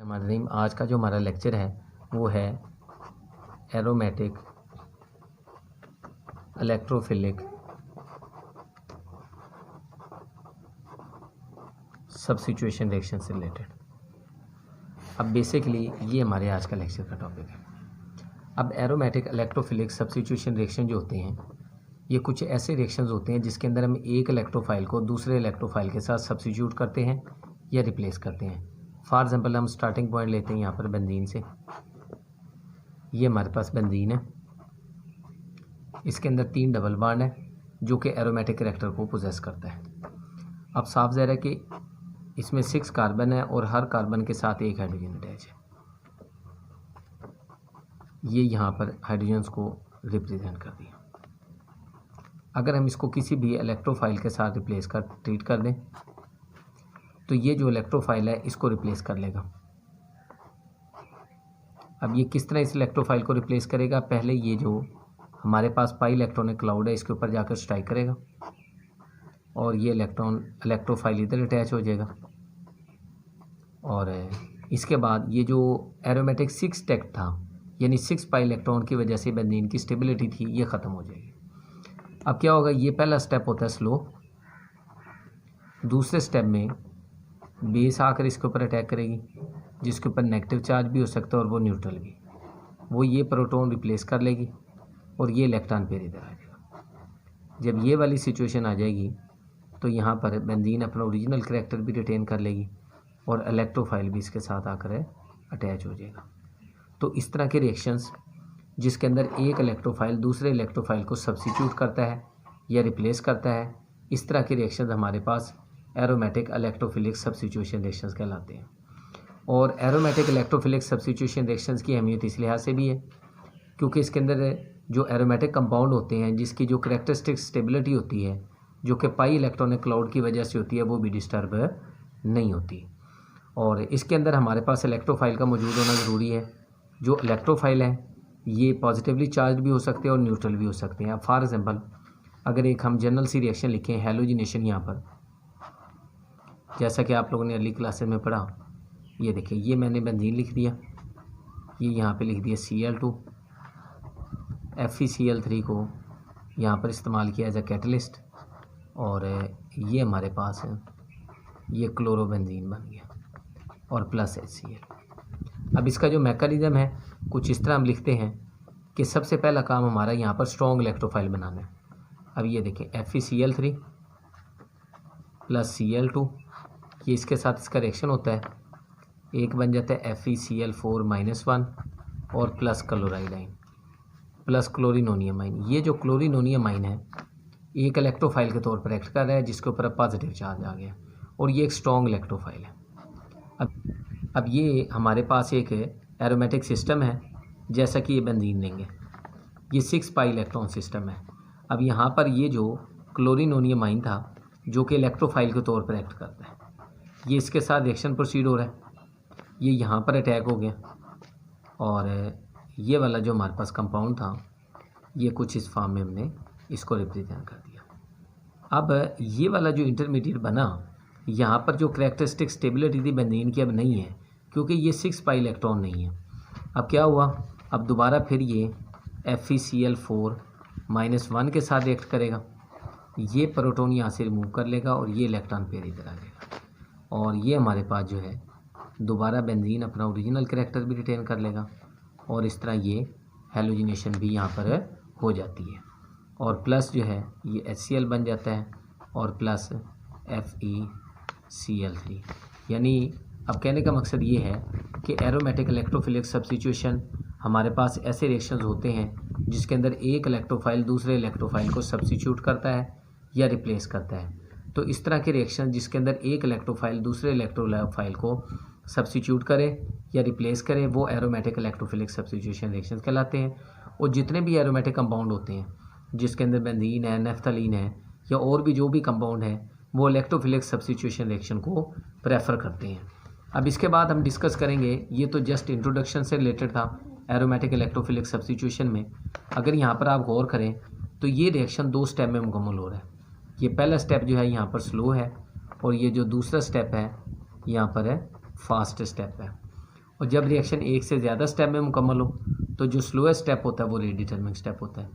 आज का जो हमारा लेक्चर है वो है एरोमेटिक इलेक्ट्रोफिलिक सब्स्टिट्यूशन रिएक्शन से रिलेटेड। अब बेसिकली ये हमारे आज का लेक्चर का टॉपिक है। अब एरोमेटिक इलेक्ट्रोफिलिक सब्स्टिट्यूशन रिएक्शन जो होते हैं ये कुछ ऐसे रिएक्शंस होते हैं जिसके अंदर हम एक इलेक्ट्रोफाइल को दूसरे इलेक्ट्रोफाइल के साथ सब्स्टिट्यूट करते हैं या रिप्लेस करते हैं। फॉर एग्जांपल हम स्टार्टिंग पॉइंट लेते हैं यहाँ पर बेंजीन से। ये हमारे पास बेंजीन है, इसके अंदर 3 डबल बॉन्ड है जो कि एरोमेटिक कैरेक्टर को पोजेस करता है। अब साफ ज़ाहिर है कि इसमें 6 कार्बन है और हर कार्बन के साथ एक हाइड्रोजन अटैच है। ये यहाँ पर हाइड्रोजन्स को रिप्रेजेंट कर दिया। अगर हम इसको किसी भी इलेक्ट्रोफाइल के साथ रिप्लेस कर ट्रीट कर दें तो ये जो इलेक्ट्रोफाइल है इसको रिप्लेस कर लेगा। अब ये किस तरह इस इलेक्ट्रोफाइल को रिप्लेस करेगा? पहले ये जो हमारे पास पाई इलेक्ट्रॉनिक क्लाउड है इसके ऊपर जाकर स्ट्राइक करेगा और ये इलेक्ट्रोफाइल इधर अटैच हो जाएगा और इसके बाद ये जो एरोमेटिक 6 स्टैक था यानी 6 पाई इलेक्ट्रॉन की वजह से बेंजीन की स्टेबिलिटी थी ये ख़त्म हो जाएगी। अब क्या होगा? ये पहला स्टेप होता है स्लो। दूसरे स्टेप में बेस आकर इसके ऊपर अटैक करेगी जिसके ऊपर नेगेटिव चार्ज भी हो सकता है और वो न्यूट्रल भी। वो ये प्रोटॉन रिप्लेस कर लेगी और ये इलेक्ट्रॉन पेयर इधर आ जाएगा। जब ये वाली सिचुएशन आ जाएगी तो यहाँ पर बेंजीन अपना ओरिजिनल कैरेक्टर भी रिटेन कर लेगी और इलेक्ट्रोफाइल भी इसके साथ आकर अटैच हो जाएगा। तो इस तरह के रिएक्शंस जिसके अंदर एक इलेक्ट्रोफाइल दूसरे इलेक्ट्रोफाइल को सब्स्टिट्यूट करता है या रिप्लेस करता है, इस तरह के रिएक्शंस हमारे पास एरोमेटिक इलेक्ट्रोफिलिक सब्स्टिट्यूशन रिएक्शंस कहलाते हैं। और एरोमेटिक इलेक्ट्रोफिलिक सब्स्टिट्यूशन रिएक्शंस की अहमियत इस लिहाज से भी है क्योंकि इसके अंदर जो एरोमेटिक कंपाउंड होते हैं जिसकी जो करेक्टरिस्टिक स्टेबिलिटी होती है जो कि पाई इलेक्ट्रॉनिक क्लाउड की वजह से होती है वो भी डिस्टर्ब नहीं होती। और इसके अंदर हमारे पास इलेक्ट्रोफाइल का मौजूद होना ज़रूरी है। जो इलेक्ट्रोफाइल हैं ये पॉजिटिवली चार्ज भी हो सकते हैं और न्यूट्रल भी हो सकते हैं। अब फॉर एग्जांपल अगर एक हम जनरल सी रिएक्शन लिखें हैलोजिनेशन, यहाँ पर जैसा कि आप लोगों ने अर्ली क्लासेस में पढ़ा, ये देखिए ये मैंने बेंजीन लिख दिया, ये यहाँ पे लिख दिया Cl2, FeCl3 को यहाँ पर इस्तेमाल किया एज अ कैटलिस्ट और ये हमारे पास है ये क्लोरोबेंजीन बन गया और प्लस HCl। अब इसका जो मैकेनिज्म है कुछ इस तरह हम लिखते हैं कि सबसे पहला काम हमारा यहाँ पर स्ट्रॉन्ग इलेक्ट्रोफाइल बनाना है। अब ये देखें FeCl3 प्लस Cl2, ये इसके साथ इसका रिएक्शन होता है, एक बन जाता है FeCl4-1 और प्लस क्लोराइडाइन प्लस क्लोरिनोनियमाइन। ये जो क्लोरिनोनियमाइन है एक इलेक्ट्रोफाइल के तौर पर एक्ट कर रहा है जिसके ऊपर पॉजिटिव चार्ज आ गया और ये एक स्ट्रॉन्ग इलेक्ट्रोफाइल है। अब ये हमारे पास एक एरोमेटिक सिस्टम है जैसा कि ये बेंजीन लेंगे, ये 6 पाई इलेक्ट्रॉन सिस्टम है। अब यहाँ पर ये जो क्लोरिनोनियमाइन था जो कि इलेक्ट्रोफाइल के तौर पर एक्ट करता है, ये इसके साथ रिएक्शन प्रोसीड हो रहा है, ये यहाँ पर अटैक हो गया और ये वाला जो हमारे पास कंपाउंड था ये कुछ इस फॉर्म में हमने इसको रिप्रेजेंट कर दिया। अब ये वाला जो इंटरमीडिएट बना यहाँ पर जो करेक्टरिस्टिक स्टेबिलिटी थी बेंजीन की अब नहीं है क्योंकि ये 6 पाई इलेक्ट्रॉन नहीं है। अब क्या हुआ? अब दोबारा फिर ये FeCl4-1 के साथ रिएक्ट करेगा, ये प्रोटॉन यहाँ से रिमूव कर लेगा और ये इलेक्ट्रॉन पेयर इधर आ जाएगा और ये हमारे पास जो है दोबारा बेंजीन अपना ओरिजिनल कैरेक्टर भी रिटेन कर लेगा और इस तरह ये हैलोजिनेशन भी यहाँ पर हो जाती है और प्लस जो है ये HCl बन जाता है और प्लस FeCl3। यानी अब कहने का मकसद ये है कि एरोमेटिक इलेक्ट्रोफिलिक सब्स्टिट्यूशन हमारे पास ऐसे रिएक्शंस होते हैं जिसके अंदर एक इलेक्ट्रोफाइल दूसरे इलेक्ट्रोफाइल को सब्स्टिट्यूट करता है या रिप्लेस करता है। तो इस तरह के रिएक्शन जिसके अंदर एक इलेक्ट्रोफाइल दूसरे इलेक्ट्रोफाइल को सब्स्टिट्यूट करे या रिप्लेस करे वो एरोमेटिक इलेक्ट्रोफिलिक सब्स्टिट्यूशन रिएक्शंस कहलाते हैं। और जितने भी एरोमेटिक कंपाउंड होते हैं जिसके अंदर बेंजीन है, नेफ्थलीन है या और भी जो भी कंपाउंड है वो इलेक्ट्रोफिलिक सब्स्टिट्यूशन रिएक्शन को प्रेफर करते हैं। अब इसके बाद हम डिस्कस करेंगे, ये तो जस्ट इंट्रोडक्शन से रिलेटेड था एरोमेटिक इलेक्ट्रोफिलिक सब्स्टिट्यूशन में। अगर यहाँ पर आप गौर करें तो ये रिएक्शन 2 स्टेप में मुकम्मल हो रहा है। ये पहला स्टेप जो है यहाँ पर स्लो है और ये जो दूसरा स्टेप है यहाँ पर है फास्ट स्टेप है। और जब रिएक्शन एक से ज़्यादा स्टेप में मुकम्मल हो तो जो स्लोएस्ट स्टेप होता है वो रेट डिटर्मिनिंग स्टेप होता है।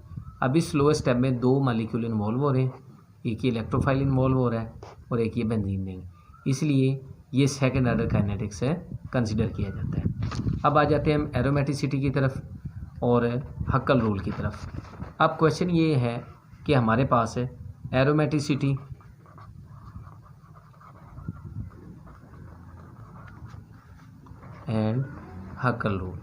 अब इस स्लोएस्ट स्टेप में 2 मॉलिक्यूल इन्वॉल्व हो रहे हैं, एक ये इलेक्ट्रोफाइल इन्वॉल्व हो रहा है और एक ये बेंजीन नहीं, इसलिए ये सेकेंड ऑर्डर काइनेटिक्स से कंसिडर किया जाता है। अब आ जाते हैं हम एरोमेटिसिटी की तरफ और हक्कल रूल की तरफ। अब क्वेश्चन ये है कि हमारे पास है एरोमेटिसिटी एंड हक्कल रूल।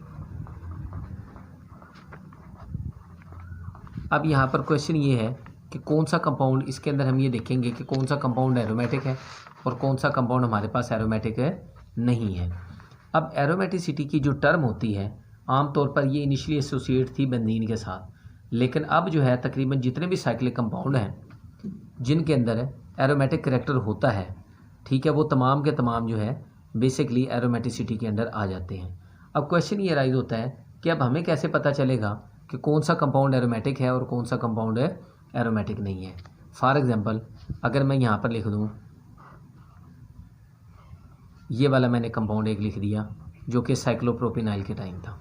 अब यहाँ पर क्वेश्चन ये है कि कौन सा कंपाउंड, इसके अंदर हम ये देखेंगे कि कौन सा कंपाउंड एरोमेटिक है और कौन सा कंपाउंड हमारे पास एरोमेटिक है नहीं है। अब एरोमेटिसिटी की जो टर्म होती है आमतौर पर ये इनिशियली एसोसिएट थी बेंजीन के साथ, लेकिन अब जो है तकरीबन जितने भी साइक्लिक कंपाउंड हैं जिनके अंदर एरोमेटिक करैक्टर होता है, ठीक है, वो तमाम के तमाम जो है बेसिकली एरोमेटिसिटी के अंदर आ जाते हैं। अब क्वेश्चन ये राइज होता है कि अब हमें कैसे पता चलेगा कि कौन सा कंपाउंड एरोमेटिक है और कौन सा कंपाउंड एरोमेटिक नहीं है। फॉर एग्जांपल अगर मैं यहाँ पर लिख दूँ, ये वाला मैंने कंपाउंड एक लिख दिया जो कि साइक्लोप्रोपिनाइल के टाइम था।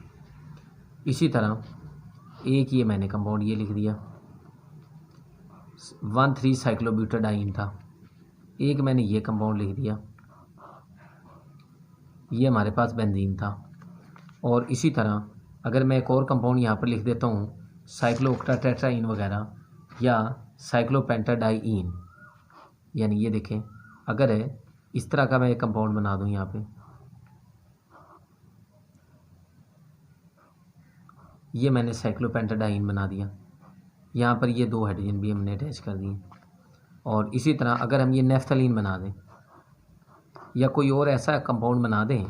इसी तरह एक ये मैंने कंपाउंड ये लिख दिया 1,3 साइक्लोब्यूटाडाइन था। एक मैंने ये कंपाउंड लिख दिया, ये हमारे पास बेंजीन था। और इसी तरह अगर मैं एक और कंपाउंड यहाँ पर लिख देता हूँ साइक्लोऑक्टाटेट्राइन वगैरह या साइक्लोपेंटाडाइन, यानी ये देखें अगर इस तरह का मैं एक कंपाउंड बना दूँ यहाँ पे, ये मैंने साइक्लोपेंटाडाइन बना दिया, यहाँ पर ये 2 हाइड्रोजन भी हमने अटैच कर दिए। और इसी तरह अगर हम ये नेफ्थलीन बना दें या कोई और ऐसा कंपाउंड बना दें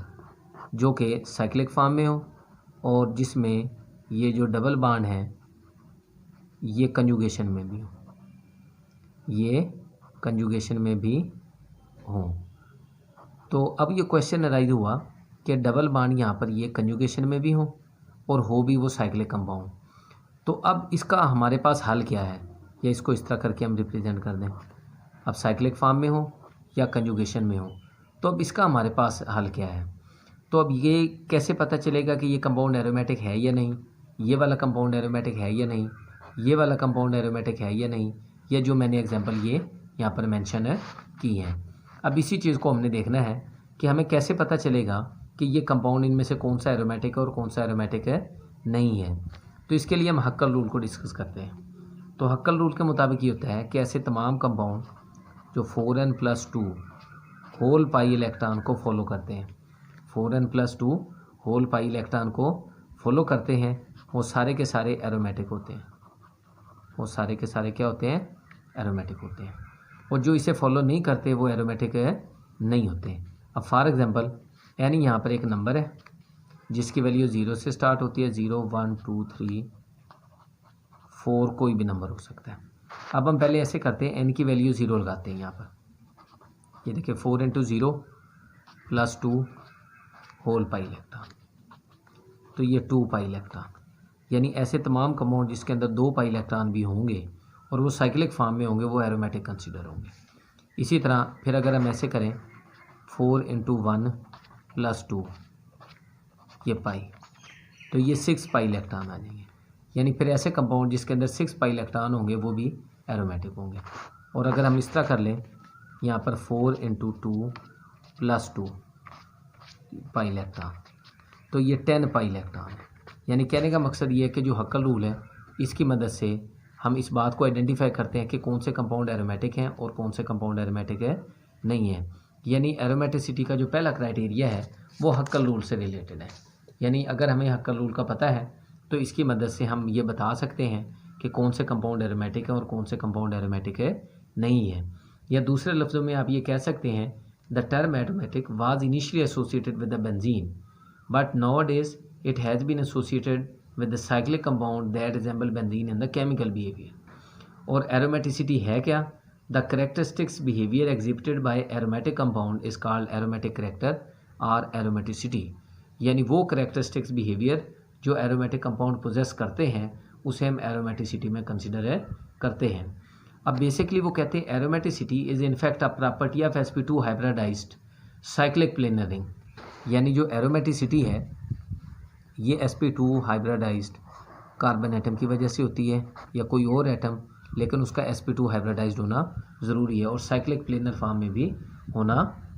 जो कि साइक्लिक फॉर्म में हो और जिसमें ये जो डबल बॉन्ड है ये कंजुगेशन में भी हो, ये कंजुगेशन में भी हो, तो अब ये क्वेश्चन अराइज हुआ कि डबल बॉन्ड यहाँ पर ये कंजुगेशन में भी हो भी वो साइक्लिक कंपाउंड, तो अब इसका हमारे पास हल क्या है, या इसको इस तरह करके हम रिप्रेजेंट कर दें, अब साइक्लिक फॉर्म में हो या कंजुगेशन में हो, तो अब इसका हमारे पास हल क्या है। तो अब ये कैसे पता चलेगा कि ये कंपाउंड एरोमेटिक है या नहीं, ये वाला कंपाउंड एरोमेटिक है या नहीं, ये वाला कंपाउंड एरोमेटिक है या नहीं, या जो मैंने एग्जांपल ये यहाँ पर मेंशन की है। अब इसी चीज़ को हमने देखना है कि हमें कैसे पता चलेगा कि ये कंपाउंड इनमें से कौन सा एरोमेटिक है और कौन सा एरोमेटिक है नहीं है। तो इसके लिए हम हक्कल रूल को डिस्कस करते हैं। तो हक्कल रूल के मुताबिक ये होता है कि ऐसे तमाम कंपाउंड जो 4n+2 होल पाई इलेक्ट्रॉन को फॉलो करते हैं, 4n+2 होल पाई इलेक्ट्रॉन को फॉलो करते हैं, वो सारे के सारे एरोमेटिक होते हैं, वो सारे के सारे क्या होते हैं, एरोमेटिक होते हैं। और जो इसे फॉलो नहीं करते वो एरोमेटिक नहीं होते। अब फॉर एग्जांपल यानी यहाँ पर एक नंबर है जिसकी वैल्यू 0 से स्टार्ट होती है, 0 1 2 3 4 कोई भी नंबर हो सकता है। अब हम पहले ऐसे करते हैं, n की वैल्यू 0 लगाते हैं यहाँ पर, ये देखिए 4 × 0 + 2 होल पाई इलेक्ट्रॉन, तो ये 2 पाई इलेक्ट्रॉन, यानी ऐसे तमाम कंपाउंड जिसके अंदर 2 पाई इलेक्ट्रॉन भी होंगे और वो साइक्लिक फॉर्म में होंगे वो एरोमेटिक कंसीडर होंगे। इसी तरह फिर अगर हम ऐसे करें 4 × 1 + 2 ये पाई, तो ये 6 पाई इलेक्ट्रॉन आ जाएंगे, यानी फिर ऐसे कंपाउंड जिसके अंदर 6 पाई इलेक्ट्रॉन होंगे वो भी एरोमेटिक होंगे। और अगर हम इस तरह कर लें यहाँ पर 4 × 2 + 2 पाई इलेक्ट्रॉन, तो ये 10 पाई इलेक्ट्रॉन है। यानी कहने का मकसद ये है कि जो हक्कल रूल है इसकी मदद से हम इस बात को आइडेंटिफाई करते हैं कि कौन से कंपाउंड एरोमेटिक हैं और कौन से कंपाउंड एरोमेटिक नहीं है। यानी एरोमेटिसिटी का जो पहला क्राइटेरिया है वो हक्कल रूल से रिलेटेड है। यानी अगर हमें हक्कल रूल का पता है तो इसकी मदद से हम ये बता सकते हैं कि कौन से कंपाउंड एरोमेटिक है और कौन से कंपाउंड एरोमेटिक नहीं है। या दूसरे लफ्ज़ों में आप ये कह सकते हैं the term aromatic was initially associated with the benzene but nowadays it has been associated with the cyclic compound that resemble benzene in the chemical behavior। और aromaticity है क्या? The characteristics behavior exhibited by aromatic compound is called aromatic character or aromaticity। यानी वो characteristics behavior जो aromatic compound possess करते हैं उसे हम aromaticity में consider करते हैं। अब basically वो कहते हैं aromaticity is in fact a property of sp2 hybridized cyclic planar ring। यानी जो एरोमेटिसिटी है ये sp2 हाइब्रिडाइज्ड कार्बन एटम की वजह से होती है या कोई और एटम, लेकिन उसका sp2 हाइब्रिडाइज्ड होना ज़रूरी है और साइक्लिक प्लेनर फॉर्म में भी होना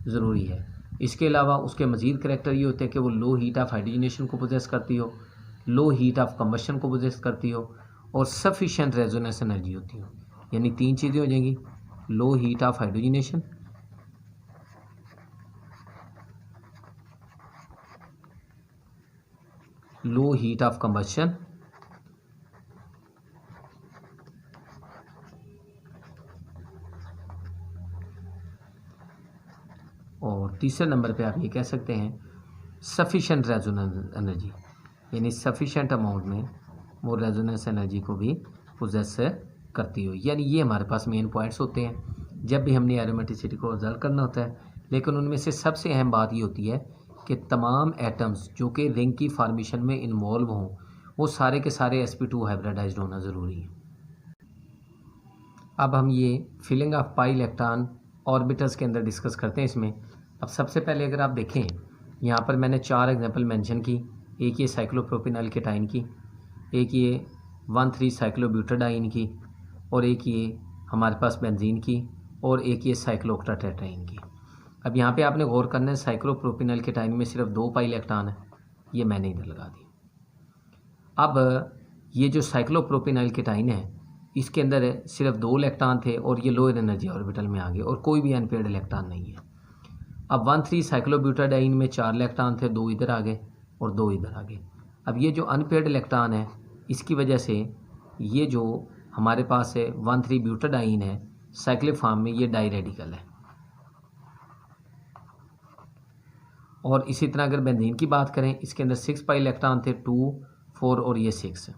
ज़रूरी है। इसके अलावा उसके मज़ीद करैक्टर ये होते हैं कि वो लो हीट ऑफ हाइड्रोजनेशन को पोजेस करती हो, लो हीट ऑफ कंबशन को पोजेस करती हो और सफिशेंट रेजोनेंस एनर्जी होती हो। यानी 3 चीज़ें हो जाएंगी, low heat of hydrogenation, low heat of combustion और तीसरे नंबर पे आप ये कह सकते हैं सफिशेंट रेजोनेंस एनर्जी, यानी सफिशेंट अमाउंट में वो रेजोनेंस एनर्जी को भी पोजेस करती हो। यानी ये हमारे पास मेन पॉइंट्स होते हैं जब भी हमने एरोमेटिसिटी को ऑब्जर्व करना होता है। लेकिन उनमें से सबसे अहम बात ये होती है कि तमाम एटम्स जो कि रिंग की फॉर्मेशन में इन्वॉल्व हों वो सारे के सारे sp2 हाइब्रिडाइज्ड होना ज़रूरी है। अब हम ये filling of pi electron orbitals के अंदर डिस्कस करते हैं इसमें। अब सबसे पहले अगर आप देखें यहाँ पर मैंने 4 एग्जांपल मेंशन की, एक ये साइक्लोप्रोपिनल केटाइन की, एक ये 1,3 साइक्लोब्यूटाडाइन की और एक ये हमारे पास बेंजीन की और एक ये साइक्लोऑक्टाटेट्राइन की। अब यहाँ पे आपने गौर करना है साइक्लोप्रोपिनल केटाइन में सिर्फ 2 पाई इलेक्ट्रॉन है, ये मैंने इधर लगा दी। अब ये जो साइक्लोप्रोपिनल केटाइन है इसके अंदर सिर्फ 2 इलेक्ट्रॉन थे और ये लोअर एनर्जी ऑर्बिटल में आ गए और कोई भी अनपेयर्ड इलेक्ट्रॉन नहीं है। अब 1,3 साइक्लोब्यूटाडाइन में 4 इलेक्ट्रॉन थे, 2 इधर आ गए और 2 इधर आ गए। अब ये जो अनपेयर्ड इलेक्ट्रॉन है इसकी वजह से ये जो हमारे पास है 1,3 ब्यूटाडाइन है साइक्लिक फॉर्म में, ये डाई रेडिकल है। और इसी तरह अगर बेंजीन की बात करें इसके अंदर 6 पाई इलेक्ट्रॉन थे, 2, 4 और ये 6।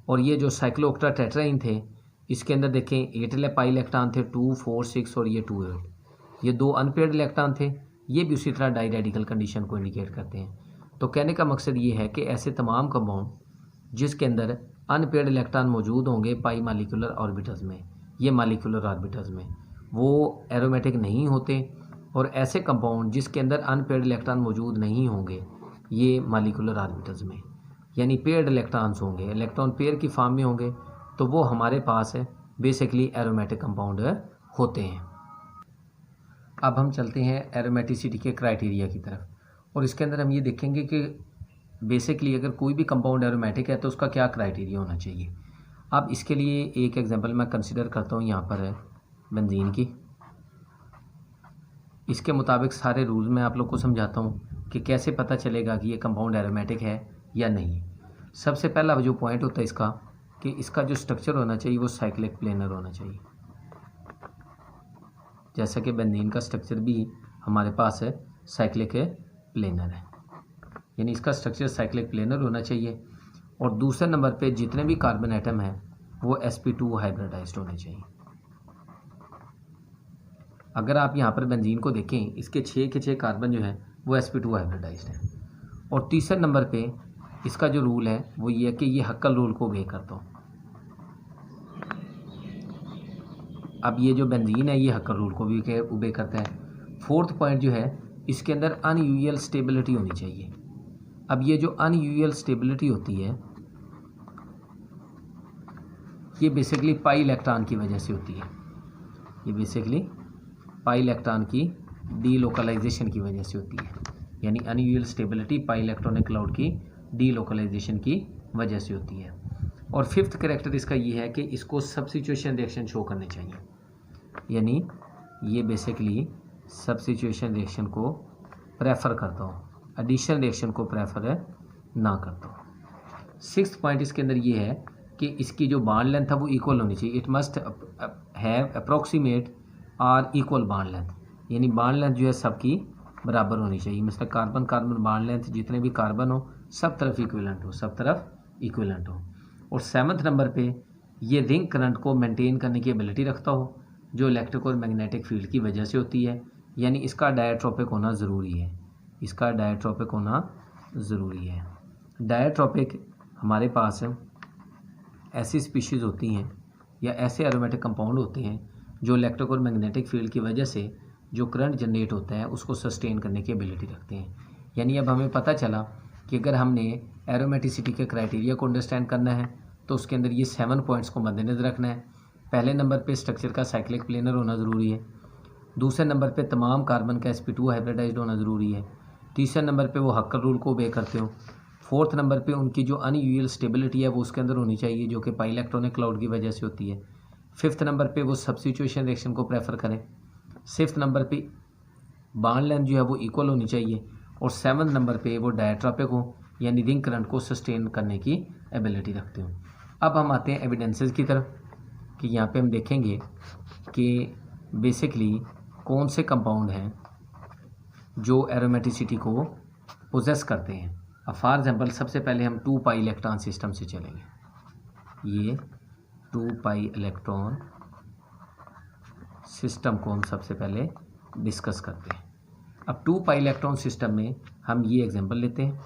और ये जो साइक्लोऑक्टाटेट्राइन थे इसके अंदर देखें 8 पाई इलेक्ट्रॉन थे, 2, 4, 6 और ये 2, 8। ये 2 अनपेयर्ड इलेक्ट्रॉन थे, ये भी उसी तरह डाई रेडिकल कंडीशन को इंडिकेट करते हैं। तो कहने का मकसद ये है कि ऐसे तमाम कंपाउंड जिसके अंदर अनपेयर्ड इलेक्ट्रॉन मौजूद होंगे पाई मालिकुलर ऑर्बिटल्स में, ये मालिकुलर ऑर्बिटल्स में, वो एरोमेटिक नहीं होते। और ऐसे कंपाउंड जिसके अंदर अनपेयर्ड इलेक्ट्रॉन मौजूद नहीं होंगे ये मालिकुलर ऑर्बिटल्स में, यानी पेयर्ड इलेक्ट्रॉन्स होंगे, इलेक्ट्रॉन पेयर की फॉर्म में होंगे, तो वो हमारे पास है बेसिकली एरोमेटिक कंपाउंड होते हैं। अब हम चलते हैं एरोमेटिसिटी के क्राइटेरिया की तरफ और इसके अंदर हम ये देखेंगे कि बेसिकली अगर कोई भी कंपाउंड एरोमेटिक है तो उसका क्या क्राइटेरिया होना चाहिए। अब इसके लिए एक एग्जांपल मैं कंसिडर करता हूँ, यहाँ पर है बेंजीन की। इसके मुताबिक सारे रूल्स मैं आप लोग को समझाता हूँ कि कैसे पता चलेगा कि ये कंपाउंड एरोमेटिक है या नहीं। सबसे पहला जो पॉइंट होता है इसका कि इसका जो स्ट्रक्चर होना चाहिए वो साइक्लिक प्लेनर होना चाहिए, जैसा कि बेंजीन का स्ट्रक्चर भी हमारे पास है साइक्लिक प्लेनर है, यानी इसका स्ट्रक्चर साइक्लिक प्लेनर होना चाहिए। और दूसरे नंबर पे जितने भी कार्बन एटम हैं वो sp2 हाइब्रिडाइज्ड होने चाहिए। अगर आप यहाँ पर बेंजीन को देखें इसके 6 के 6 कार्बन जो हैं वो sp2 हाइब्रिडाइज्ड हैं। और तीसरे नंबर पे इसका जो रूल है वो ये है कि ये हक्कल रूल को ओबे करता हूँ। अब ये जो बेंजीन है ये हक्कल रूल को भी ओबे करता है। फोर्थ पॉइंट जो है इसके अंदर अनयूजुअल स्टेबिलिटी होनी चाहिए। अब ये जो अनयूजुअल स्टेबिलिटी होती है ये बेसिकली पाई इलेक्ट्रॉन की वजह से होती है, ये बेसिकली पाई इलेक्ट्रॉन की डीलोकलाइजेशन की वजह से होती है, यानी अनयूजुअल स्टेबिलिटी पाई इलेक्ट्रॉनिक क्लाउड की डीलोकलाइजेशन की वजह से होती है। और फिफ्थ कैरेक्टर इसका ये है कि इसको सब्स्टिट्यूशन रिएक्शन शो करने चाहिए, यानी ये बेसिकली सब्स्टिट्यूशन रिएक्शन को प्रेफर करता हूँ, एडिशन रिएक्शन को प्रेफर ना करता हूँ। सिक्स्थ पॉइंट इसके अंदर ये है कि इसकी जो बॉन्ड लेंथ है वो इक्वल होनी चाहिए। इट मस्ट हैव अप्रोक्सीमेट और इक्वल बॉन्ड लेंथ, यानी बॉन्ड लेंथ जो है सबकी बराबर होनी चाहिए। मतलब कार्बन कार्बन बॉन्ड लेंथ जितने भी कार्बन हो सब तरफ इक्विवेलेंट हो, सब तरफ इक्विवेलेंट हो। और सेवन्थ नंबर पे ये रिंग करंट को मेंटेन करने की एबिलिटी रखता हो जो इलेक्ट्रिक और मैग्नेटिक फील्ड की वजह से होती है, यानी इसका डायट्रोपिक होना ज़रूरी है, इसका डायट्रोपिक होना ज़रूरी है। डायट्रोपिक हमारे पास ऐसी स्पीशीज़ होती हैं या ऐसे एरोमेटिक कंपाउंड होते हैं जो इलेक्ट्रिक और मैग्नेटिक फील्ड की वजह से जो करंट जनरेट होता है उसको सस्टेन करने की एबिलिटी रखते हैं। यानी अब हमें पता चला कि अगर हमने एरोमेटिसिटी के क्राइटेरिया को अंडरस्टैंड करना है तो उसके अंदर ये 7 पॉइंट्स को मद्देनजर रखना है। पहले नंबर पे स्ट्रक्चर का साइक्लिक प्लेनर होना ज़रूरी है। दूसरे नंबर पे तमाम कार्बन का sp2 हाइब्रिडाइज्ड होना ज़रूरी है। तीसरे नंबर पे वो हक्कर रूल को ओबे करते हो। फोर्थ नंबर पे उनकी जो अनयूजुअल स्टेबिलिटी है वो उसके अंदर होनी चाहिए, जो कि पाई इलेक्ट्रॉनिक क्लाउड की वजह से होती है। फिफ्थ नंबर पे वो सब्स्टिट्यूशन रिएक्शन को प्रेफर करें। सिक्स्थ नंबर पे बॉन्ड लेंथ जो है वो इक्वल होनी चाहिए। और सेवन्थ नंबर पे वो डायट्रॉपिक हो, यानी रिंग करंट को सस्टेन करने की एबिलिटी रखते हो। अब हम आते हैं एविडेंसेस की तरफ कि यहाँ पे हम देखेंगे कि बेसिकली कौन से कंपाउंड हैं जो एरोमेटिसिटी को पोजेस करते हैं। अब फॉर एग्जांपल सबसे पहले हम 2 पाई इलेक्ट्रॉन सिस्टम से चलेंगे। ये 2 पाई इलेक्ट्रॉन सिस्टम को हम सबसे पहले डिस्कस करते हैं। अब 2 पाई इलेक्ट्रॉन सिस्टम में हम ये एग्जांपल लेते हैं।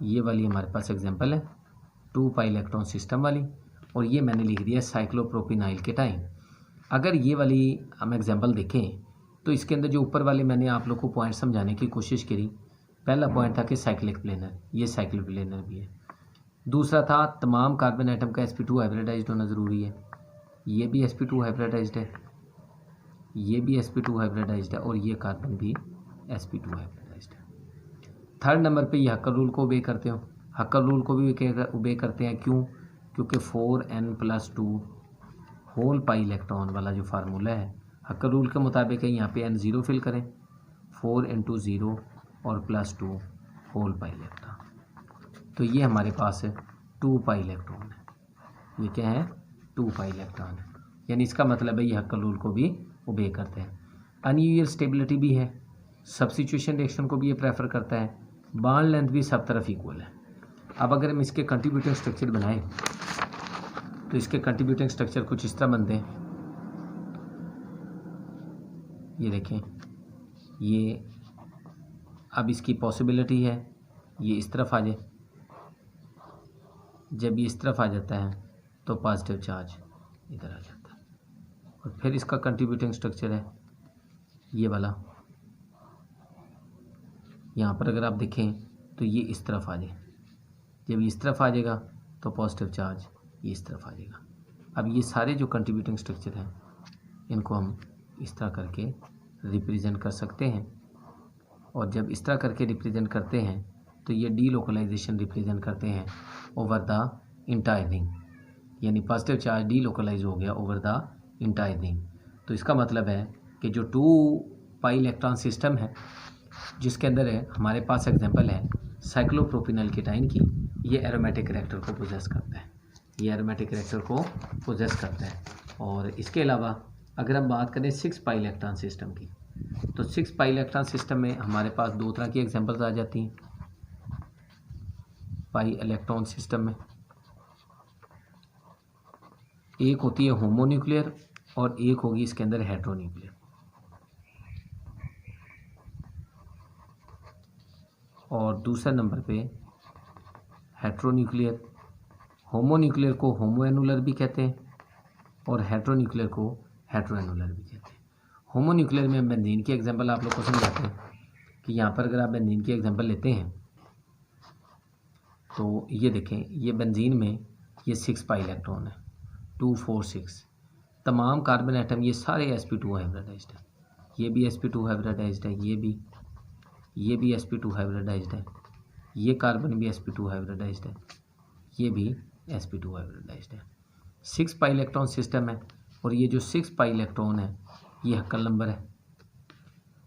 ये वाली हमारे पास एग्जांपल है 2 पाई इलेक्ट्रॉन सिस्टम वाली, और ये मैंने लिख दिया साइक्लोप्रोपिनाइल केटाइन। अगर ये वाली हम एग्जांपल देखें तो इसके अंदर जो ऊपर वाले मैंने आप लोग को पॉइंट समझाने की कोशिश करी। पहला पॉइंट था कि साइक्लिक प्लेनर, ये साइक्लिक प्लेनर भी है। दूसरा था तमाम कार्बन आइटम का sp2 हाइब्रिडाइज्ड होना ज़रूरी है। ये भी sp2 हाइब्रिडाइज्ड है, ये भी sp2 हाइब्रिडाइज्ड है, और ये कार्बन भी sp2 हाइब्रिडाइज्ड है। थर्ड नंबर पे ये हक्कर रूल को ओबे करते हो। हक्कर रूल को भी ओबे करते हैं, क्यों? क्योंकि 4n+2 होल पाई इलेक्ट्रॉन वाला जो फार्मूला है हक्कर रूल के मुताबिक है, यहाँ पे n 0 फिल करें, 4 × 0 और +2 होल पाई इलेक्ट्रॉन। तो ये हमारे पास 2 पाई इलेक्ट्रॉन है। ये क्या है? 2 पाई इलेक्ट्रॉन है, यानी इसका मतलब है ये हक्कर रूल को भी ओबे करते हैं। अनयूजुअल स्टेबिलिटी भी है, सब्स्टिट्यूशन रिएक्शन को भी ये प्रेफर करता है, बॉन्ड लेंथ भी सब तरफ इक्वल है। अब अगर हम इसके कंट्रीब्यूटिंग स्ट्रक्चर बनाएं तो इसके कंट्रीब्यूटिंग स्ट्रक्चर कुछ इस तरह बनते हैं। ये देखें, ये अब इसकी पॉसिबिलिटी है ये इस तरफ आ जाए। जब ये इस तरफ आ जाता है तो पॉजिटिव चार्ज इधर आ जाता है। और फिर इसका कंट्रीब्यूटिंग स्ट्रक्चर है ये वाला। यहाँ पर अगर आप देखें तो ये इस तरफ आ जाए। जब ये इस तरफ आ जाएगा तो पॉजिटिव चार्ज ये इस तरफ आ जाएगा। अब ये सारे जो कंट्रीब्यूटिंग स्ट्रक्चर हैं इनको हम इस तरह करके रिप्रेजेंट कर सकते हैं। और जब इस तरह करके रिप्रेजेंट करते हैं तो ये डीलोकलाइजेशन रिप्रेजेंट करते हैं ओवर द इंटायर रिंग, यानी पॉजिटिव चार्ज डीलोकलाइज हो गया ओवर द इंटायर रिंग। तो इसका मतलब है कि जो 2 पाई इलेक्ट्रॉन सिस्टम है जिसके अंदर है हमारे पास एग्जांपल है साइक्लोप्रोपिनल केटाइन की, ये एरोमेटिक कैरेक्टर को पोजेस करता है। ये एरोमेटिक कैरेक्टर को पोजेस करता है। और इसके अलावा अगर हम बात करें 6 पाई इलेक्ट्रॉन सिस्टम की, तो 6 पाई इलेक्ट्रॉन सिस्टम में हमारे पास 2 तरह की एग्जांपल्स आ जाती हैं। पाई इलेक्ट्रॉन सिस्टम में एक होती है होमोन्यूक्लियर और एक होगी इसके अंदर हेट्रोन्यूक्लियर। और दूसरे नंबर पे हेट्रोन्यूक्लियर। होमोन्यूक्लियर को होमोएनुलर भी कहते हैं और हेट्रोन्यूक्लियर को हेट्रोएनुलर भी कहते हैं। होमोन्यूक्लियर में बेंजीन की एग्जांपल आप लोग को समझाते हैं कि यहाँ पर अगर आप बेंजीन की एग्जांपल लेते हैं तो ये देखें, ये बेंजीन में ये 6 पाई इलेक्ट्रॉन है, 2 4 6। तमाम कार्बन एटम ये सारे sp2 हाइब्रिडाइज्ड है। ये भी sp2 हाइब्रिडाइज्ड है, ये भी sp2 हाइब्रिडाइज्ड है, ये कार्बन भी sp2 हाइब्रिडाइज्ड है, ये भी sp2 हाइब्रिडाइज्ड है। 6 पाई इलेक्ट्रॉन सिस्टम है और ये जो 6 पाई इलेक्ट्रॉन है ये हक्कल नंबर है।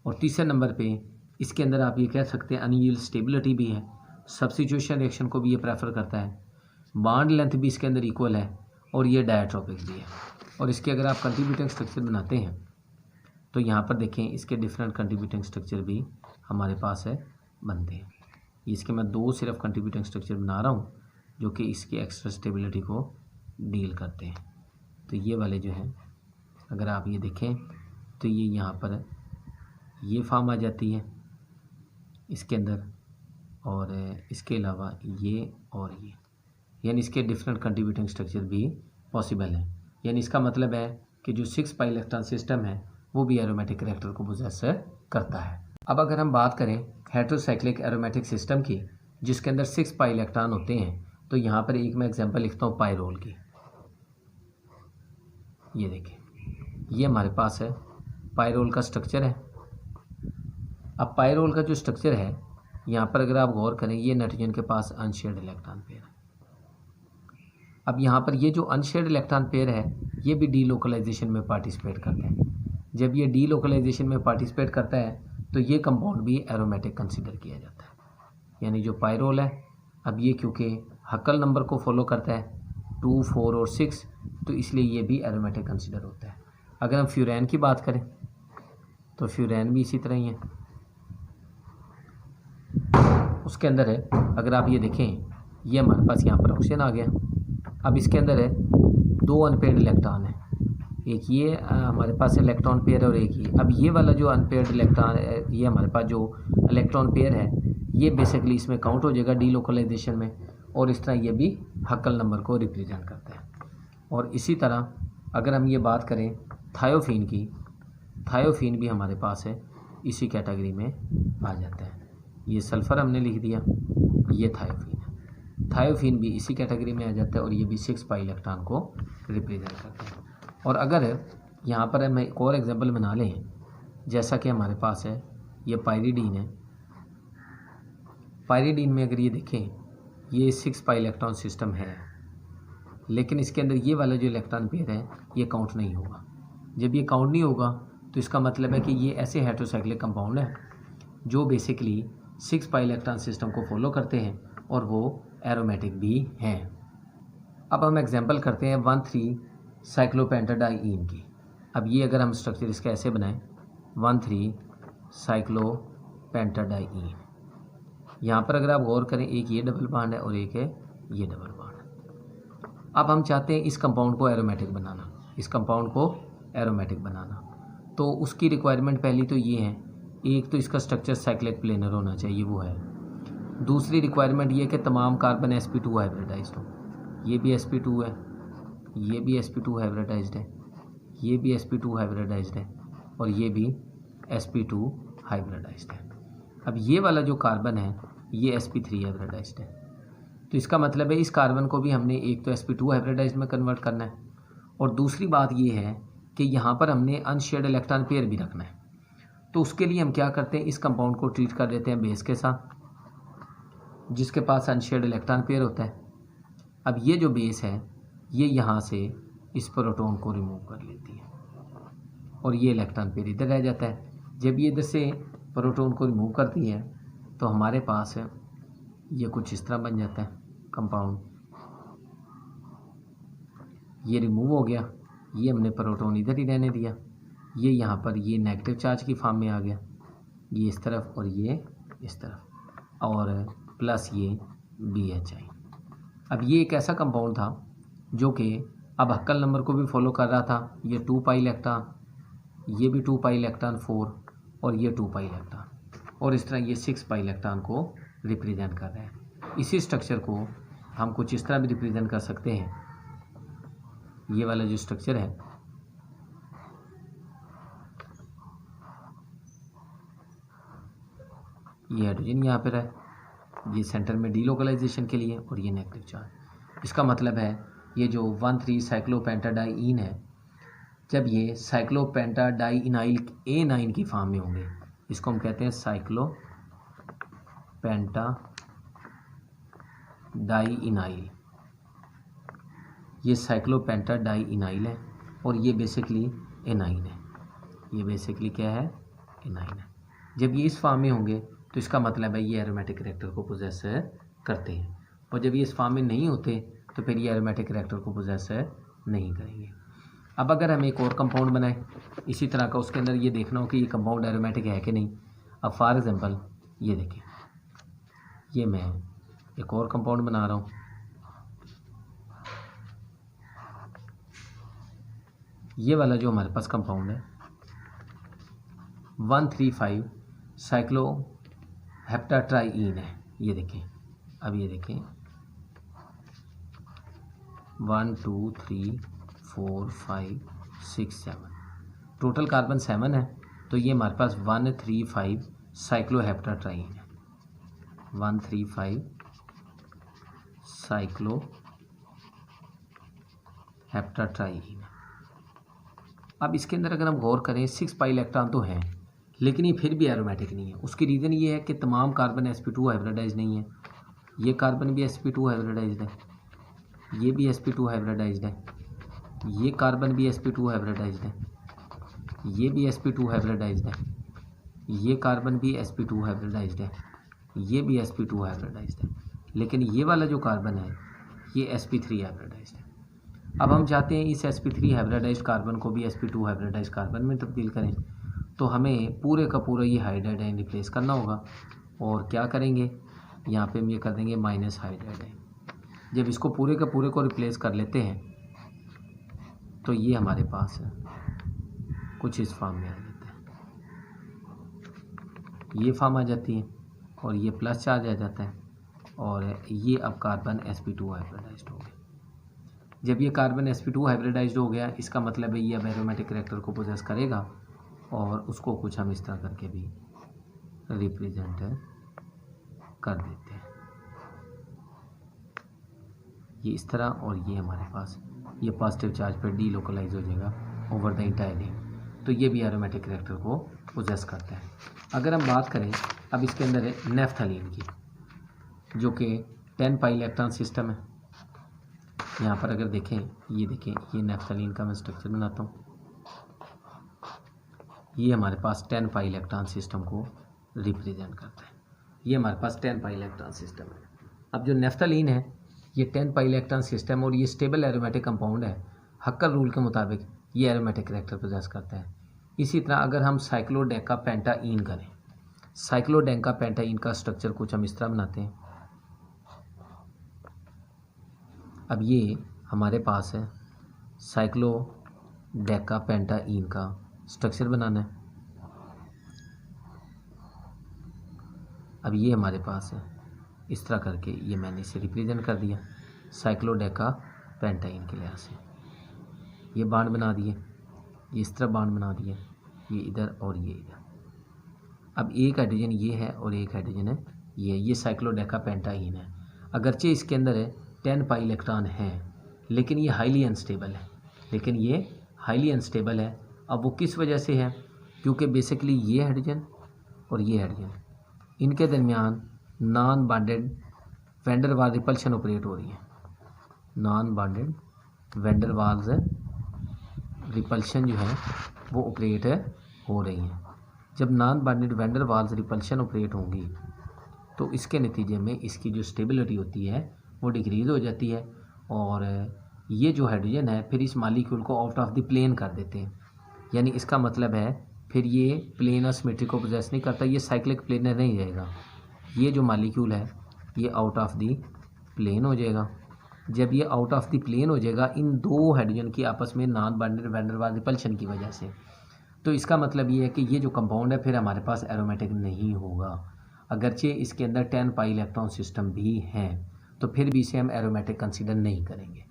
और तीसरे नंबर पे इसके अंदर आप ये कह सकते हैं अनयूजुअल स्टेबिलिटी भी है, सब्स्टिट्यूशन रिएक्शन को भी ये प्रेफर करता है, बॉन्ड लेंथ भी इसके अंदर इक्वल है और ये डायट्रोपिक भी है। और इसके अगर आप कंट्रीब्यूटिंग स्ट्रक्चर बनाते हैं तो यहाँ पर देखें इसके डिफरेंट कंट्रीब्यूटिंग स्ट्रक्चर भी हमारे पास है बनते हैं। इसके मैं 2 सिर्फ कंट्रीब्यूटिंग स्ट्रक्चर बना रहा हूँ जो कि इसकी एक्स्ट्रा स्टेबिलिटी को डील करते हैं। तो ये वाले जो हैं अगर आप ये देखें तो ये यहाँ पर ये फॉर्म आ जाती है इसके अंदर, और इसके अलावा ये और ये, यानी इसके डिफरेंट कंट्रीब्यूटिंग स्ट्रक्चर भी पॉसिबल हैं। यानी इसका मतलब है कि जो 6 पाई इलेक्ट्रॉन सिस्टम है वो भी एरोमेटिक कैरेक्टर को पोजेस करता है। अब अगर हम बात करें हेटेरोसाइक्लिक एरोमेटिक सिस्टम की जिसके अंदर 6 पाई इलेक्ट्रॉन होते हैं, तो यहाँ पर एक मैं एग्जांपल लिखता हूँ पायरोल की। ये देखिए, ये हमारे पास है पायरोल का स्ट्रक्चर है। अब पायरोल का जो स्ट्रक्चर है यहाँ पर अगर आप गौर करें, ये नाइट्रोजन के पास अनशेयर्ड इलेक्ट्रॉन पेयर है। अब यहाँ पर ये जो अनशेयर्ड इलेक्ट्रॉन पेयर है ये भी डीलोकलाइजेशन में पार्टिसिपेट करते हैं। जब ये डीलोकलाइजेशन में पार्टिसिपेट करता है तो ये कंपाउंड भी एरोमेटिक कंसीडर किया जाता है। यानी जो पायरोल है, अब ये क्योंकि हक्कल नंबर को फॉलो करता है 2, 4 और 6, तो इसलिए ये भी एरोमेटिक कंसीडर होता है। अगर हम फ्यूरैन की बात करें तो फ्यूरैन भी इसी तरह ही है। उसके अंदर है, अगर आप ये देखें, ये हमारे पास यहाँ पर ऑक्सीजन आ गया। अब इसके अंदर है 2 अनपेयर्ड इलेक्ट्रॉन है, एक ये हमारे पास इलेक्ट्रॉन पेयर है और एक ये। अब ये वाला जो अनपेयर्ड इलेक्ट्रॉन है, ये हमारे पास जो इलेक्ट्रॉन पेयर है, ये बेसिकली इसमें काउंट हो जाएगा डीलोकलाइजेशन में, और इस तरह ये भी हक्कल नंबर को रिप्रेजेंट करता है। और इसी तरह अगर हम ये बात करें थायोफीन की, थायोफीन भी हमारे पास है, इसी कैटेगरी में आ जाता है। ये सल्फ़र हमने लिख दिया, ये थायोफीन है। थायोफीन भी इसी कैटेगरी में आ जाता है और ये भी 6 पाई इलेक्ट्रॉन को रिप्रेजेंट करते हैं। और अगर यहाँ पर हम एक और एग्जांपल बना लें, जैसा कि हमारे पास है ये पायरीडीन है। पायरीडीन में अगर ये देखें, ये 6 पाई इलेक्ट्रॉन सिस्टम है, लेकिन इसके अंदर ये वाला जो इलेक्ट्रॉन पेयर है ये काउंट नहीं होगा। जब ये काउंट नहीं होगा तो इसका मतलब है कि ये ऐसे हेटेरोसाइक्लिक कंपाउंड है जो बेसिकली 6 पाई इलेक्ट्रॉन सिस्टम को फॉलो करते हैं और वो एरोमेटिक भी हैं। अब हम एग्जांपल करते हैं 1,3 साइक्लोपेंटाडाइईन की। अब ये अगर हम स्ट्रक्चर इसका ऐसे बनाएं, 1,3 साइक्लोपेंटाडाइईन, यहाँ पर अगर आप गौर करें, एक ये डबल बॉन्ड है और एक है ये डबल बॉन्ड। अब हम चाहते हैं इस कंपाउंड को एरोमेटिक बनाना, इस कंपाउंड को एरोमेटिक बनाना, तो उसकी रिक्वायरमेंट पहली तो ये है, एक तो इसका स्ट्रक्चर साइक्लिक प्लेनर होना चाहिए, वो है। दूसरी रिक्वायरमेंट ये कि तमाम कार्बन sp2 हाइब्रिडाइज्ड हो। ये भी sp2 है, ये भी sp2 हाइब्रिडाइज्ड है, ये भी sp2 हाइब्रिडाइज्ड है और ये भी sp2 हाइब्रिडाइज्ड है। अब ये वाला जो कार्बन है ये sp3 हाइब्रिडाइज्ड है, तो इसका मतलब है इस कार्बन को भी हमने एक तो sp2 हाइब्रिडाइज्ड में कन्वर्ट करना है, और दूसरी बात ये है कि यहाँ पर हमने अनशेयर्ड इलेक्ट्रॉन पेयर भी रखना है। तो उसके लिए हम क्या करते हैं, इस कंपाउंड को ट्रीट कर देते हैं बेस के साथ जिसके पास अनशेयर्ड इलेक्ट्रॉन पेयर होता है। अब ये जो बेस है ये यहाँ से इस प्रोटॉन को रिमूव कर लेती है और ये इलेक्ट्रॉन पेयर इधर रह जाता है। जब ये इधर से प्रोटॉन को रिमूव करती है तो हमारे पास है ये कुछ इस तरह बन जाता है कंपाउंड। ये रिमूव हो गया, ये हमने प्रोटॉन इधर ही रहने दिया, ये यहाँ पर ये नेगेटिव चार्ज की फॉर्म में आ गया, ये इस तरफ और ये इस तरफ, और प्लस ये BHI। अब ये एक ऐसा कंपाउंड था जो कि अब हक्कल नंबर को भी फॉलो कर रहा था। ये 2 पाई इलेक्ट्रॉन, ये भी 2 पाई इलेक्ट्रॉन 4 और ये 2 पाई इलेक्ट्रॉन, और इस तरह ये 6 पाई इलेक्ट्रॉन को रिप्रेजेंट कर रहा है। इसी स्ट्रक्चर को हम कुछ इस तरह भी रिप्रेजेंट कर सकते हैं। ये वाला जो स्ट्रक्चर है ये हाइड्रोजन यहाँ पर है, ये सेंटर में डीलोकलाइजेशन के लिए, और ये नेगेटिव चार्ज। इसका मतलब है ये जो 1,3 साइक्लोपेंटाडाइईन है, जब ये साइक्लोपेंटाडाइइनाइल A9 की फॉर्म में होंगे, इसको हम कहते हैं साइक्लोपेंटाडाइइनाइल। ये साइक्लोपेंटाडाइइनाइल है और ये बेसिकली एनाइन है। ये बेसिकली क्या है, एनाइन है। जब ये इस फॉर्म में होंगे तो इसका मतलब है ये एरोमेटिक कैरेक्टर को पोजेस करते हैं, और जब ये इस फॉर्म में नहीं होते तो फिर ये एरोमेटिक कैरेक्टर को पोजेस नहीं करेंगे। अब अगर हम एक और कंपाउंड बनाएं इसी तरह का, उसके अंदर ये देखना हो कि ये कंपाउंड एरोमेटिक है कि नहीं। अब फॉर एग्जांपल ये देखें, ये मैं एक और कंपाउंड बना रहा हूँ, ये वाला जो हमारे पास कंपाउंड है 1,3,5 साइक्लोहेप्टाट्राइईन है। ये देखें, अब ये देखें 1 2 3 4 5 6 7 टोटल कार्बन 7 है, तो ये हमारे पास 1,3,5 साइक्लोहेप्टाट्राइन है, 135 साइक्लोहेप्टाट्राइन। अब इसके अंदर अगर हम गौर करें 6 पाई इलेक्ट्रॉन तो हैं, लेकिन ये फिर भी एरोमेटिक नहीं है। उसकी रीज़न ये है कि तमाम कार्बन sp2 हाइब्रिडाइज नहीं है। ये कार्बन भी sp2 हाइब्रिडाइज्ड है, ये भी sp2 हाइब्रिडाइज्ड है, ये कार्बन भी sp2 हाइब्रिडाइज्ड है, ये भी sp2 हाइब्रिडाइज्ड है, ये कार्बन भी sp2 हाइब्रिडाइज्ड है, ये भी sp2 हाइब्रिडाइज्ड है, लेकिन ये वाला जो कार्बन है ये sp3 हाइब्रिडाइज्ड है। अब हम चाहते हैं इस sp3 हाइब्रिडाइज्ड कार्बन को भी sp2 हाइब्रिडाइज्ड कार्बन में तब्दील करें, तो हमें पूरे का पूरा ये हाइड्राइडाइन रिप्लेस करना होगा। और क्या करेंगे, यहाँ पे हम ये कर देंगे माइनस हाइड्राइडाइन। जब इसको पूरे का पूरे को रिप्लेस कर लेते हैं तो ये हमारे पास है कुछ इस फॉर्म में आ जाता है, ये फॉर्म आ जाती है और ये प्लस चार्ज आ जाता है और ये अब कार्बन sp2 हाइब्रिडाइज्ड हो गया। जब ये कार्बन sp2 हाइब्रिडाइज्ड हो गया, इसका मतलब है ये अब एरोमेटिक कैरेक्टर को पोजेस करेगा और उसको कुछ हम इस तरह करके भी रिप्रेजेंट कर देते हैं, ये इस तरह। और ये हमारे पास ये पॉजिटिव चार्ज पर डीलोकलाइज हो जाएगा ओवर द इंटायर रिंग, तो ये भी एरोमेटिक कैरेक्टर को पोजेस करता है। अगर हम बात करें अब इसके अंदर है नेफ्थलीन की, जो कि 10 पाई इलेक्ट्रॉन सिस्टम है। यहाँ पर अगर देखें, ये देखें, ये नेफ्थलीन का मैं स्ट्रक्चर बनाता हूँ। ये हमारे पास 10 पाई इलेक्ट्रॉन सिस्टम को रिप्रेजेंट करता है। ये हमारे पास 10 पाई इलेक्ट्रॉन सिस्टम है। अब जो नेफ्थलीन है ये 10 पाई इलेक्ट्रॉन सिस्टम और ये स्टेबल एरोमेटिक कंपाउंड है। हक्कर रूल के मुताबिक ये एरोमेटिक कैरेक्टर पोजेस करता है। इसी तरह अगर हम साइक्लोडेकापेंटाइन करें, साइक्लोडेकापेंटाइन का स्ट्रक्चर कुछ हम इस तरह बनाते हैं। अब ये हमारे पास है साइक्लोडेकापेंटाइन का स्ट्रक्चर बनाना है। अब ये हमारे पास है इस तरह करके, ये मैंने इसे रिप्रेजेंट कर दिया साइक्लोडेकापेंटाइन के लिहाज से। ये बांड बना दिए, ये इस तरह बांड बना दिए, ये इधर और ये इधर। अब एक हाइड्रोजन ये है और एक हाइड्रोजन है ये साइक्लोडेकापेंटाइन है। अगरचे इसके अंदर है 10 पाई इलेक्ट्रॉन हैं, लेकिन ये हाईली अनस्टेबल है। अब वो किस वजह से है, क्योंकि बेसिकली ये हाइड्रोजन और ये हाइड्रोजन, इनके दरमियान non bonded van der Waals repulsion operate हो रही है। Non bonded van der Waals repulsion जो है वो ऑपरेट हो रही हैं। जब non bonded van der Waals repulsion operate होंगी तो इसके नतीजे में इसकी जो स्टेबिलिटी होती है वो डिक्रीज़ हो जाती है और ये जो हाइड्रोजन है फिर इस मालिक्यूल को आउट ऑफ द प्लेन कर देते हैं। यानी इसका मतलब है फिर ये प्लेन और सिमेट्री को पोजेस नहीं करता, ये साइक्लिक प्लेनर नहीं रहेगा। ये जो मालिक्यूल है ये आउट ऑफ द प्लेन हो जाएगा। जब ये आउट ऑफ द प्लेन हो जाएगा इन दो हाइड्रोजन की आपस में non bonded van der Waals repulsion की वजह से, तो इसका मतलब ये है कि ये जो कंपाउंड है फिर हमारे पास एरोमेटिक नहीं होगा। अगरचे इसके अंदर 10 पाई इलेक्ट्रॉन सिस्टम भी हैं तो फिर भी इसे हम एरोमेटिक कंसीडर नहीं करेंगे।